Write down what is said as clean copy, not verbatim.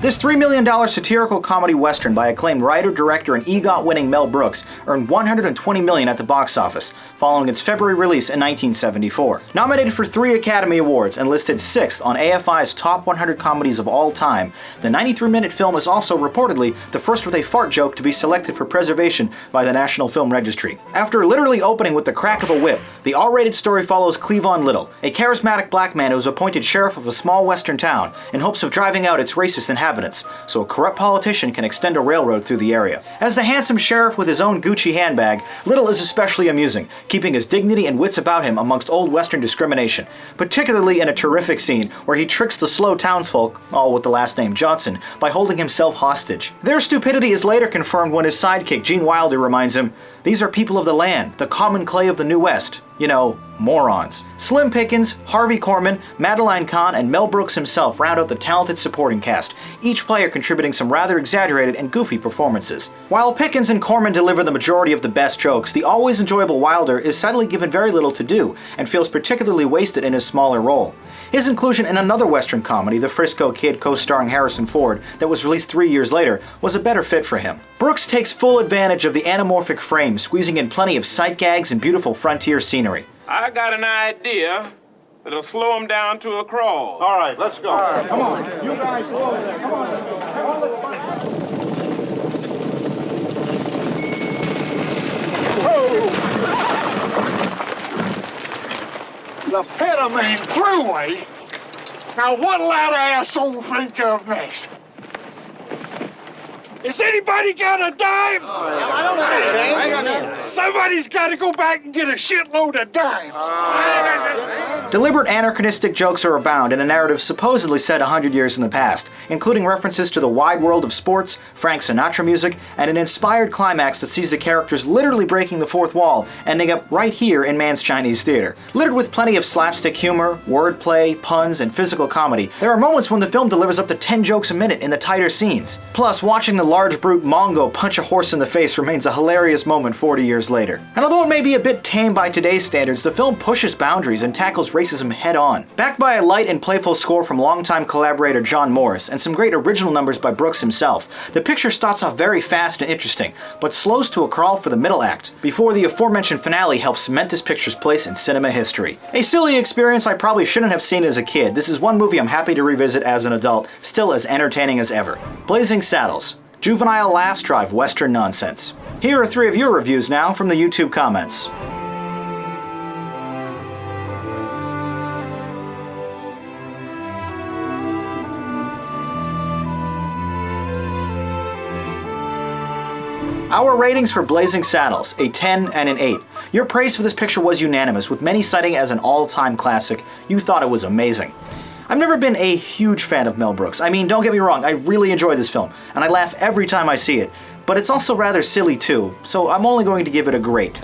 This $3 million satirical comedy western by acclaimed writer, director, and EGOT-winning Mel Brooks earned $120 million at the box office, following its February release in 1974. Nominated for 3 Academy Awards and listed 6th on AFI's Top 100 Comedies of All Time, the 93-minute film is also reportedly the first with a fart joke to be selected for preservation by the National Film Registry. After literally opening with the crack of a whip, the R-rated story follows Cleavon Little, a charismatic black man who is appointed sheriff of a small western town in hopes of driving out its racist inhabitants, so a corrupt politician can extend a railroad through the area. As the handsome sheriff with his own Gucci handbag, Little is especially amusing, keeping his dignity and wits about him amongst old western discrimination, particularly in a terrific scene where he tricks the slow townsfolk, all with the last name Johnson, by holding himself hostage. Their stupidity is later confirmed when his sidekick Gene Wilder reminds him, "These are people of the land, the common clay of the New West. You know, morons." Slim Pickens, Harvey Korman, Madeline Kahn, and Mel Brooks himself round out the talented supporting cast, each player contributing some rather exaggerated and goofy performances. While Pickens and Korman deliver the majority of the best jokes, the always enjoyable Wilder is sadly given very little to do, and feels particularly wasted in his smaller role. His inclusion in another Western comedy, The Frisco Kid co-starring Harrison Ford, that was released 3 years later, was a better fit for him. Brooks takes full advantage of the anamorphic frame, squeezing in plenty of sight gags and beautiful frontier scenery. I got an idea that'll slow him down to a crawl. All right, let's go. All right, come on. You guys go over there. Come on. The Petamine Thruway? Now what'll that asshole think of next? Has anybody got a dime? I don't know, Jay. Somebody's got to go back and get a shitload of dimes. Deliberate anachronistic jokes are abound in a narrative supposedly set 100 years in the past, including references to the wide world of sports, Frank Sinatra music, and an inspired climax that sees the characters literally breaking the fourth wall, ending up right here in Mann's Chinese Theater. Littered with plenty of slapstick humor, wordplay, puns, and physical comedy, there are moments when the film delivers up to 10 jokes a minute in the tighter scenes. Plus, watching the large brute Mongo punch a horse in the face remains a hilarious moment 40 years later. And although it may be a bit tame by today's standards, the film pushes boundaries and tackles racism head-on. Backed by a light and playful score from longtime collaborator John Morris and some great original numbers by Brooks himself, the picture starts off very fast and interesting, but slows to a crawl for the middle act, before the aforementioned finale helps cement this picture's place in cinema history. A silly experience I probably shouldn't have seen as a kid, this is one movie I'm happy to revisit as an adult, still as entertaining as ever. Blazing Saddles. Juvenile laughs drive Western nonsense. Here are 3 of your reviews now from the YouTube comments. Our ratings for Blazing Saddles, a 10 and an 8. Your praise for this picture was unanimous, with many citing it as an all-time classic. You thought it was amazing. I've never been a huge fan of Mel Brooks. I mean, don't get me wrong, I really enjoy this film, and I laugh every time I see it, but it's also rather silly too, so I'm only going to give it a great.